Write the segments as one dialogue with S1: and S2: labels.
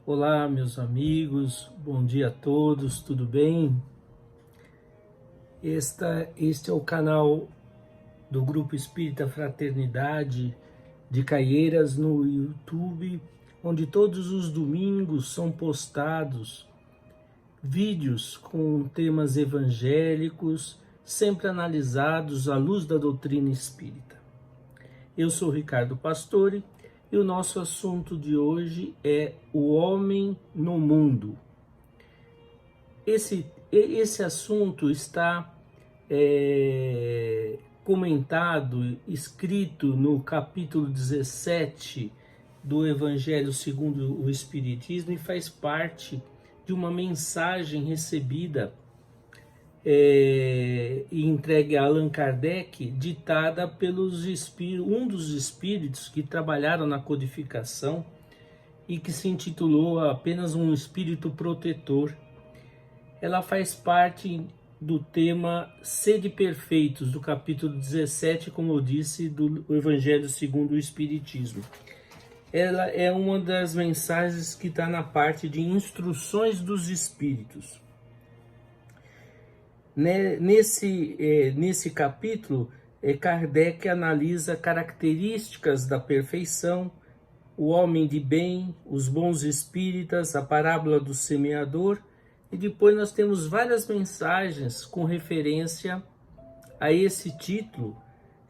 S1: Olá, meus amigos, bom dia a todos, tudo bem? Este é o canal do Grupo Espírita Fraternidade de Caieiras no YouTube, onde todos os domingos são postados vídeos com temas evangélicos, sempre analisados à luz da doutrina espírita. Eu sou Ricardo Pastore e o nosso assunto de hoje é o homem no mundo. Esse assunto está comentado, escrito no capítulo 17 do Evangelho segundo o Espiritismo e faz parte de uma mensagem recebida e entregue a Allan Kardec, ditada pelos um dos espíritos que trabalharam na codificação e que se intitulou apenas Um Espírito Protetor. Ela faz parte do tema Sede Perfeitos, do capítulo 17, como eu disse, do Evangelho segundo o Espiritismo. Ela é uma das mensagens que está na parte de instruções dos espíritos. Nesse capítulo, Kardec analisa características da perfeição, o homem de bem, os bons espíritas, a parábola do semeador, e depois nós temos várias mensagens com referência a esse título,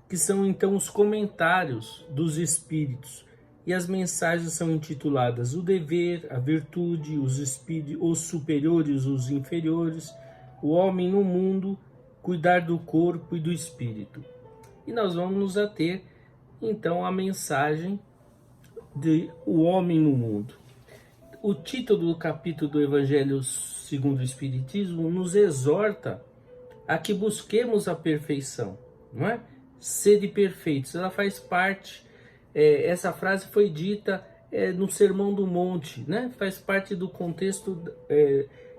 S1: que são então os comentários dos espíritos. E as mensagens são intituladas O Dever, a Virtude, os superiores, os inferiores, o homem no mundo, cuidar do corpo e do espírito. E nós vamos nos ater, então, à mensagem de o homem no mundo. O título do capítulo do Evangelho segundo o Espiritismo nos exorta a que busquemos a perfeição, não é? Sede perfeitos, ela faz parte, essa frase foi dita no Sermão do Monte, né? Faz parte do contexto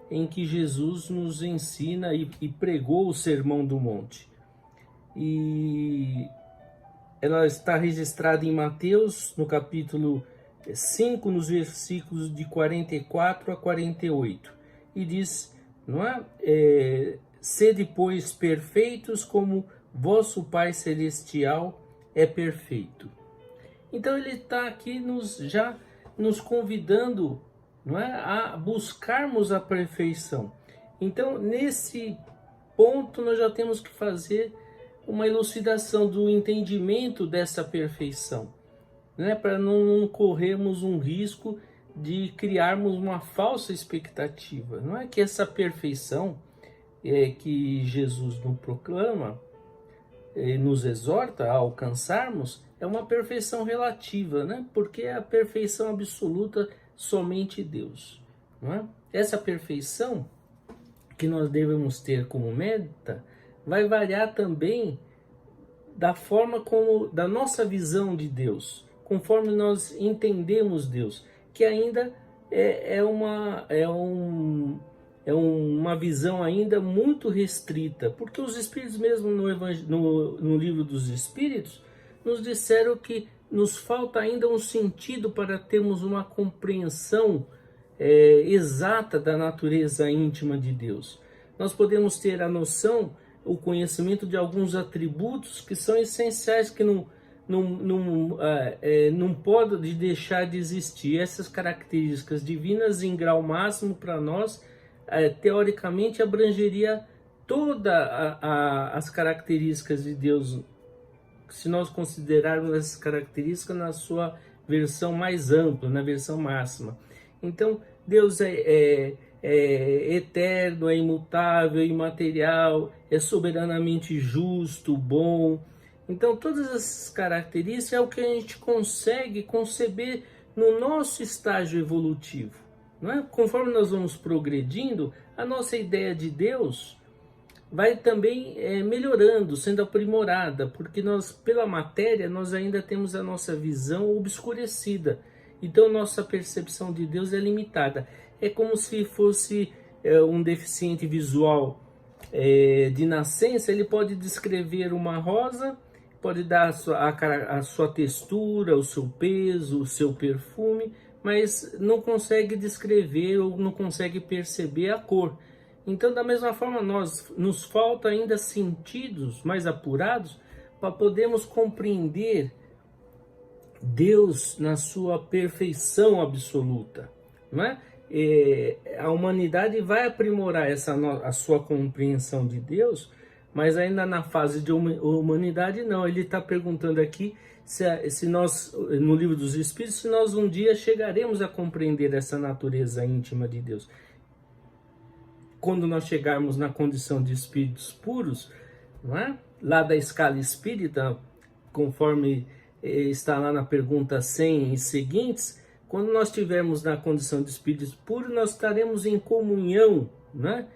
S1: em que Jesus nos ensina e pregou o Sermão do Monte. E ela está registrada em Mateus, no capítulo 5, nos versículos de 44 a 48. E diz, não é? Sede, pois, perfeitos como vosso Pai Celestial é perfeito. Então ele está aqui já nos convidando, não é, a buscarmos a perfeição. Então, nesse ponto, nós já temos que fazer uma elucidação do entendimento dessa perfeição, né, para não corrermos um risco de criarmos uma falsa expectativa. Não é que essa perfeição que Jesus nos proclama, nos exorta a alcançarmos, é uma perfeição relativa, né? Porque é a perfeição absoluta somente Deus, não é? Essa perfeição que nós devemos ter como meta vai variar também da forma como, da nossa visão de Deus, conforme nós entendemos Deus, que ainda é uma visão ainda muito restrita, porque os Espíritos mesmo no livro dos Espíritos nos disseram que nos falta ainda um sentido para termos uma compreensão exata da natureza íntima de Deus. Nós podemos ter a noção, o conhecimento de alguns atributos que são essenciais, que não podem deixar de existir. Essas características divinas em grau máximo para nós, teoricamente, abrangeria todas as características de Deus, se nós considerarmos essas características na sua versão mais ampla, na versão máxima. Então, Deus é eterno, é imutável, é imaterial, é soberanamente justo, bom. Então, todas essas características é o que a gente consegue conceber no nosso estágio evolutivo, não é? Conforme nós vamos progredindo, a nossa ideia de Deus vai também melhorando, sendo aprimorada, porque nós, pela matéria, nós ainda temos a nossa visão obscurecida. Então, nossa percepção de Deus é limitada. É como se fosse um deficiente visual de nascença. Ele pode descrever uma rosa, pode dar a sua textura, o seu peso, o seu perfume, mas não consegue descrever ou não consegue perceber a cor. Então, da mesma forma, nos falta ainda sentidos mais apurados para podermos compreender Deus na sua perfeição absoluta, não é? A humanidade vai aprimorar a sua compreensão de Deus, mas ainda na fase de humanidade não. Ele está perguntando aqui se nós, no Livro dos Espíritos, se nós um dia chegaremos a compreender essa natureza íntima de Deus. Quando nós chegarmos na condição de espíritos puros, não é? Lá da escala espírita, conforme está lá na pergunta 100 e seguintes, quando nós estivermos na condição de espíritos puros, nós estaremos em comunhão, né?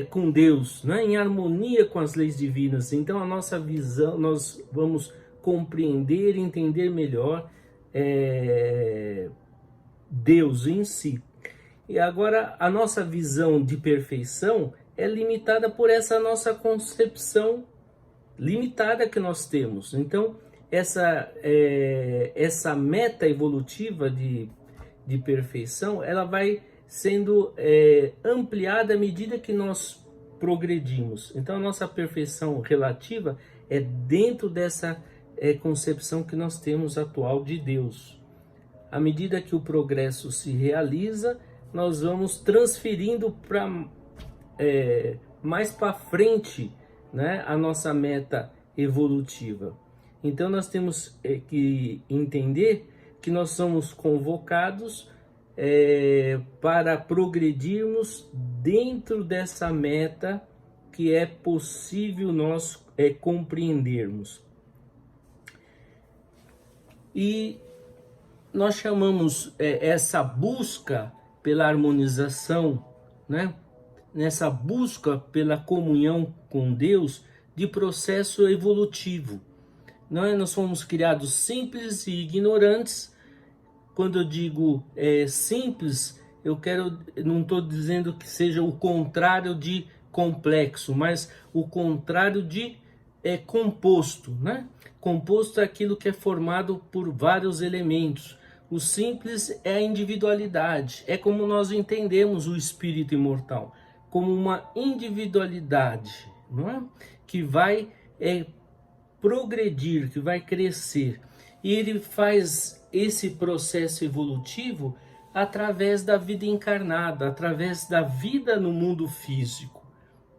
S1: Com Deus, né? Em harmonia com as leis divinas. Então a nossa visão, nós vamos compreender e entender melhor Deus em si. E agora a nossa visão de perfeição é limitada por essa nossa concepção limitada que nós temos. Então essa meta evolutiva de perfeição, ela vai sendo ampliada à medida que nós progredimos. Então a nossa perfeição relativa é dentro dessa concepção que nós temos atual de Deus. À medida que o progresso se realiza, nós vamos transferindo para mais para frente, né, a nossa meta evolutiva. Então nós temos que entender que nós somos convocados para progredirmos dentro dessa meta que é possível nós compreendermos. E nós chamamos essa busca pela harmonização, né? Nessa busca pela comunhão com Deus, de processo evolutivo. Nós fomos criados simples e ignorantes. Quando eu digo simples, não estou dizendo que seja o contrário de complexo, mas o contrário de composto, né? Composto é aquilo que é formado por vários elementos. O simples é a individualidade, é como nós entendemos o espírito imortal, como uma individualidade, não é? Que vai progredir, que vai crescer. E ele faz esse processo evolutivo através da vida encarnada, através da vida no mundo físico,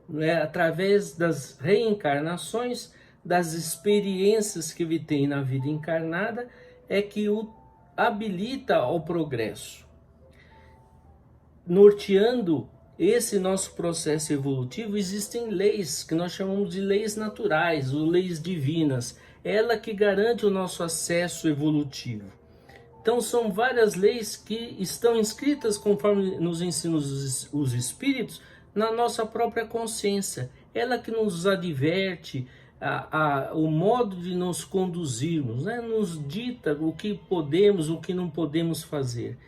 S1: né? Através das reencarnações, das experiências que ele tem na vida encarnada, é que o habilita ao progresso. Norteando esse nosso processo evolutivo, existem leis que nós chamamos de leis naturais, ou leis divinas. Ela que garante o nosso acesso evolutivo. Então são várias leis que estão inscritas, conforme nos ensinam os espíritos, na nossa própria consciência. Ela que nos adverte o modo de nos conduzirmos, né? Nos dita o que podemos, o que não podemos fazer.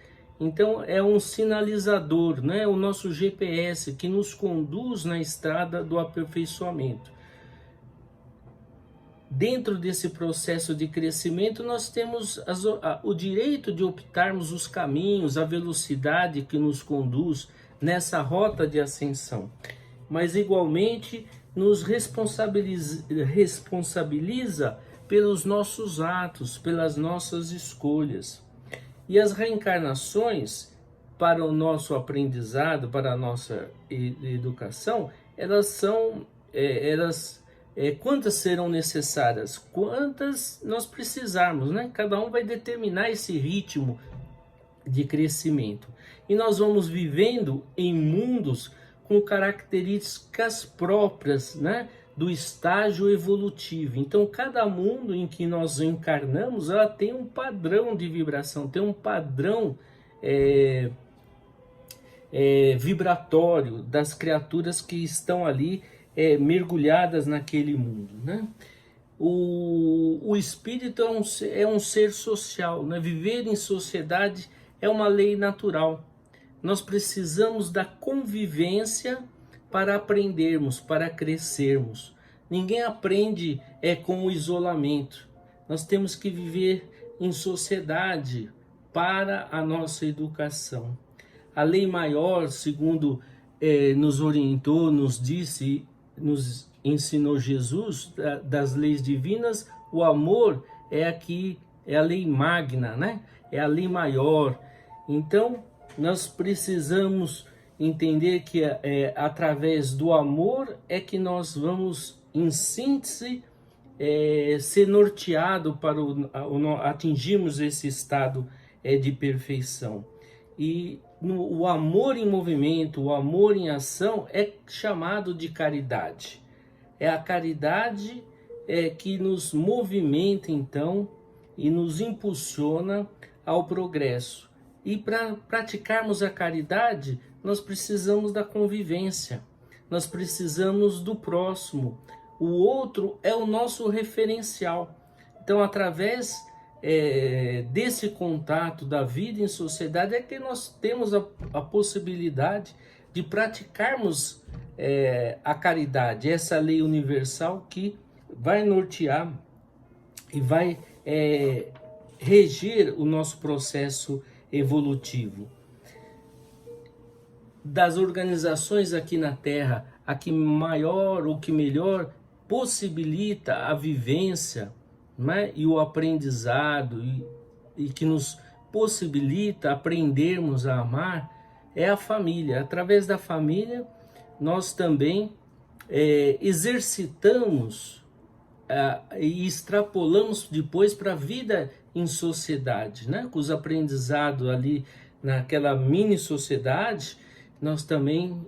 S1: Então é um sinalizador, né? O nosso GPS que nos conduz na estrada do aperfeiçoamento. Dentro desse processo de crescimento, nós temos o direito de optarmos os caminhos, a velocidade que nos conduz nessa rota de ascensão. Mas igualmente nos responsabiliza pelos nossos atos, pelas nossas escolhas. E as reencarnações, para o nosso aprendizado, para a nossa educação, elas são, quantas serão necessárias? Quantas nós precisarmos, né? Cada um vai determinar esse ritmo de crescimento. E nós vamos vivendo em mundos com características próprias, né, do estágio evolutivo. Então, cada mundo em que nós encarnamos, ela tem um padrão de vibração, tem um padrão vibratório das criaturas que estão ali mergulhadas naquele mundo, né? O espírito é um ser social, né? Viver em sociedade é uma lei natural. Nós precisamos da convivência para aprendermos, para crescermos. Ninguém aprende com o isolamento. Nós temos que viver em sociedade para a nossa educação. A lei maior, segundo nos orientou, nos disse, nos ensinou Jesus, das leis divinas, o amor é a lei magna, né? É a lei maior. Então, nós precisamos entender que através do amor é que nós vamos, em síntese, ser norteado para atingirmos esse estado de perfeição. E o amor em movimento, o amor em ação é chamado de caridade. É a caridade que nos movimenta, então, e nos impulsiona ao progresso. E para praticarmos a caridade, nós precisamos da convivência, nós precisamos do próximo. O outro é o nosso referencial. Então, através desse contato da vida em sociedade é que nós temos a possibilidade de praticarmos a caridade, essa lei universal que vai nortear e vai reger o nosso processo evolutivo. Das organizações aqui na Terra, a que maior ou que melhor possibilita a vivência, né, e o aprendizado e que nos possibilita aprendermos a amar é a família. Através da família nós também exercitamos e extrapolamos depois para a vida em sociedade, né? Com os aprendizados ali naquela mini sociedade, nós também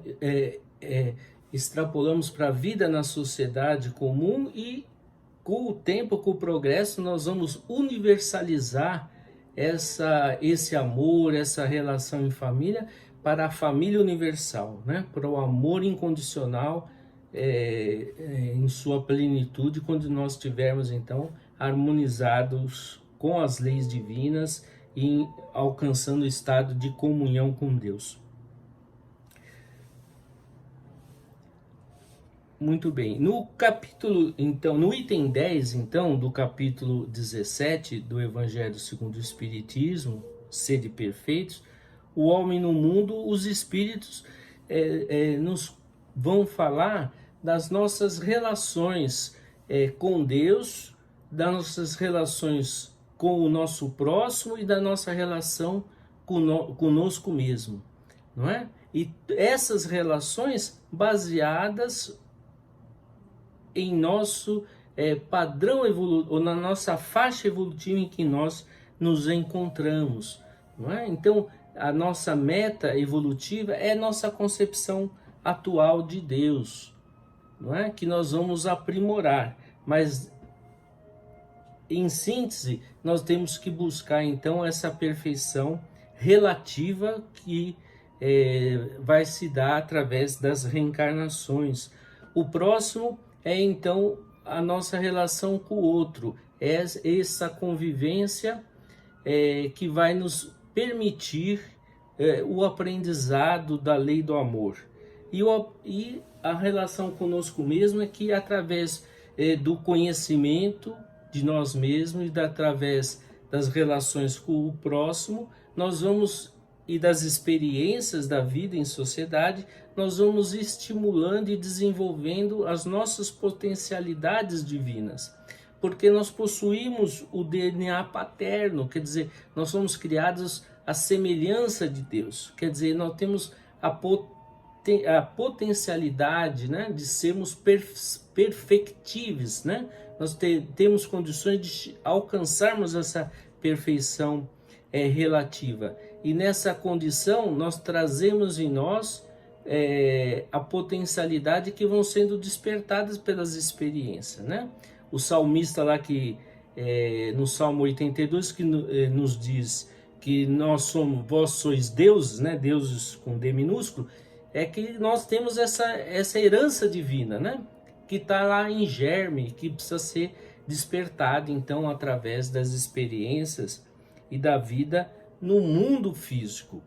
S1: extrapolamos para a vida na sociedade comum e com o tempo, com o progresso, nós vamos universalizar esse amor, essa relação em família para a família universal, né? Para o amor incondicional em sua plenitude, quando nós estivermos então harmonizados com as leis divinas e alcançando o estado de comunhão com Deus. Muito bem. No capítulo, então, no item 10, então, do capítulo 17 do Evangelho segundo o Espiritismo, Sede Perfeitos, o homem no mundo, os espíritos nos vão falar das nossas relações com Deus, das nossas relações com o nosso próximo e da nossa relação conosco mesmo, não é? E essas relações baseadas em nosso padrão evolutivo, ou na nossa faixa evolutiva em que nós nos encontramos, não é? Então, a nossa meta evolutiva é nossa concepção atual de Deus, não é? Que nós vamos aprimorar, mas em síntese, nós temos que buscar então essa perfeição relativa que vai se dar através das reencarnações. O próximo é então a nossa relação com o outro, é essa convivência que vai nos permitir o aprendizado da lei do amor. E a relação conosco mesmo é que através do conhecimento de nós mesmos e através das relações com o próximo, nós vamos, e das experiências da vida em sociedade, nós vamos estimulando e desenvolvendo as nossas potencialidades divinas. Porque nós possuímos o DNA paterno, quer dizer, nós somos criados à semelhança de Deus. Quer dizer, nós temos a potencialidade, né, de sermos perfectíveis, né? Nós temos condições de alcançarmos essa perfeição relativa. E nessa condição, nós trazemos em nós a potencialidade que vão sendo despertadas pelas experiências, né? O salmista lá no Salmo 82, que nos diz que vós sois deuses, né? Deuses com D minúsculo, é que nós temos essa herança divina, né? Que está lá em germe, que precisa ser despertado, então, através das experiências e da vida no mundo físico.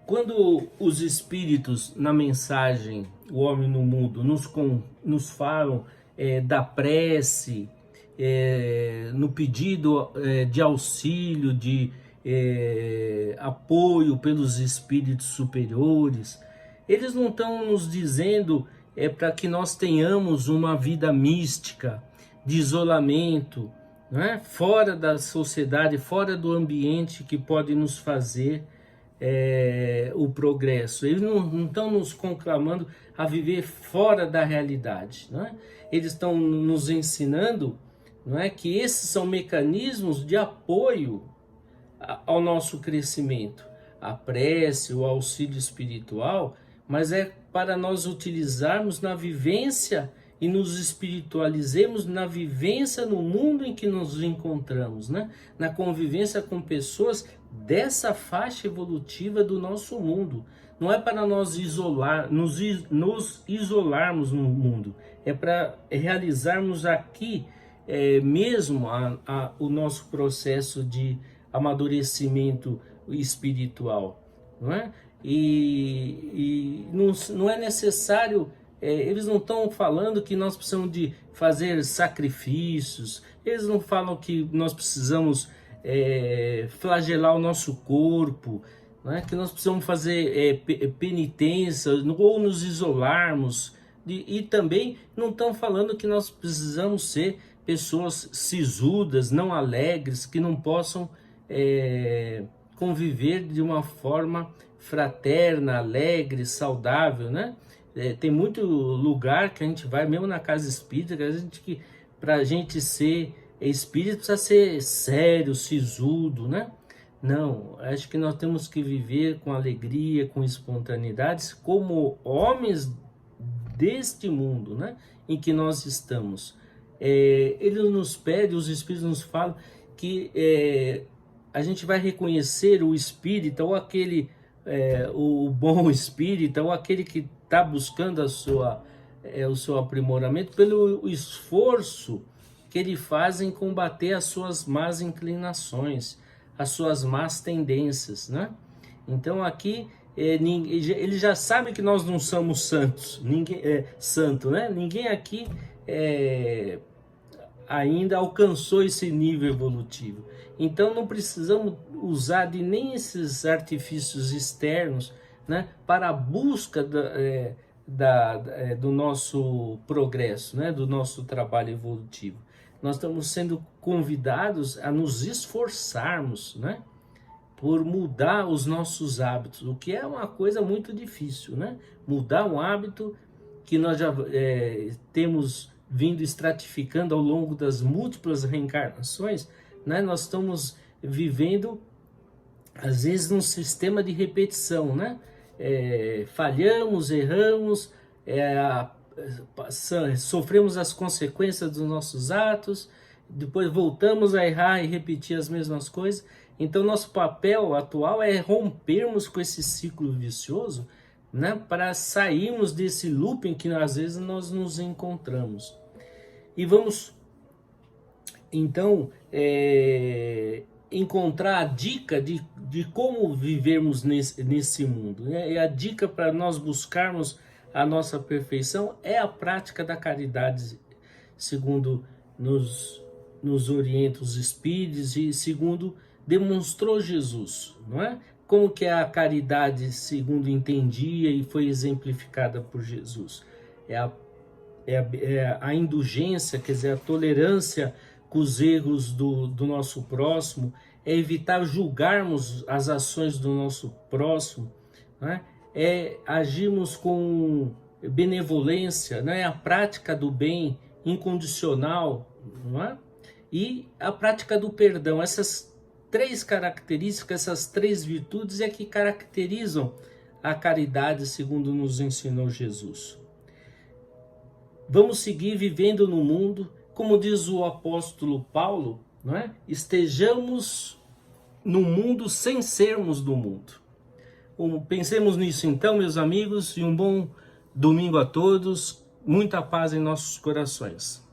S1: Quando os espíritos, na mensagem O Homem no Mundo, nos falam da prece no pedido de auxílio, de apoio pelos espíritos superiores. Eles não estão nos dizendo para que nós tenhamos uma vida mística, de isolamento, né? Fora da sociedade, fora do ambiente que pode nos fazer o progresso. Eles não estão nos conclamando a viver fora da realidade, né? Eles estão nos ensinando, não é, que esses são mecanismos de apoio ao nosso crescimento, a prece, o auxílio espiritual, mas é para nós utilizarmos na vivência e nos espiritualizemos na vivência no mundo em que nos encontramos, né? Na convivência com pessoas dessa faixa evolutiva do nosso mundo. Não é para nós nos isolarmos no mundo, é para realizarmos aqui mesmo o nosso processo de amadurecimento espiritual, não é? E não é necessário, eles não estão falando que nós precisamos de fazer sacrifícios, eles não falam que nós precisamos flagelar o nosso corpo, né? Que nós precisamos fazer penitência ou nos isolarmos, e também não estão falando que nós precisamos ser pessoas sisudas, não alegres, que não possam conviver de uma forma fraterna, alegre, saudável, né? Tem muito lugar que a gente vai, mesmo na casa espírita, que para a gente ser espírita precisa ser sério, sisudo, né? Não, acho que nós temos que viver com alegria, com espontaneidade, como homens deste mundo, né, em que nós estamos. Ele nos pede, os espíritos nos falam que a gente vai reconhecer o espírita, ou aquele, o bom espírita, ou aquele que está buscando o seu aprimoramento, pelo esforço que ele faz em combater as suas más inclinações, as suas más tendências, né? Então aqui ele já sabe que nós não somos santos, ninguém santo, né? Ninguém aqui ainda alcançou esse nível evolutivo. Então não precisamos usar de nem esses artifícios externos, né, para a busca do nosso progresso, né, do nosso trabalho evolutivo. Nós estamos sendo convidados a nos esforçarmos, né, por mudar os nossos hábitos, o que é uma coisa muito difícil, né? Mudar um hábito que nós já temos vindo estratificando ao longo das múltiplas reencarnações, né? Nós estamos vivendo, às vezes, num sistema de repetição, né? Falhamos, erramos, sofremos as consequências dos nossos atos, depois voltamos a errar e repetir as mesmas coisas. Então nosso papel atual é rompermos com esse ciclo vicioso, né, para sairmos desse looping que às vezes nós nos encontramos. E vamos então encontrar a dica de como vivermos nesse mundo, né? E a dica para nós buscarmos a nossa perfeição é a prática da caridade, segundo nos orienta os espíritos e segundo demonstrou Jesus, não é? Como que é a caridade segundo entendia e foi exemplificada por Jesus? A indulgência, quer dizer, a tolerância com os erros do nosso próximo, é evitar julgarmos as ações do nosso próximo, né? É agirmos com benevolência, né? A prática do bem incondicional, não é? E a prática do perdão. Essas três características, essas três virtudes é que caracterizam a caridade segundo nos ensinou Jesus. Vamos seguir vivendo no mundo, como diz o apóstolo Paulo, não é? Estejamos no mundo sem sermos do mundo. Pensemos nisso então, meus amigos, e um bom domingo a todos, muita paz em nossos corações.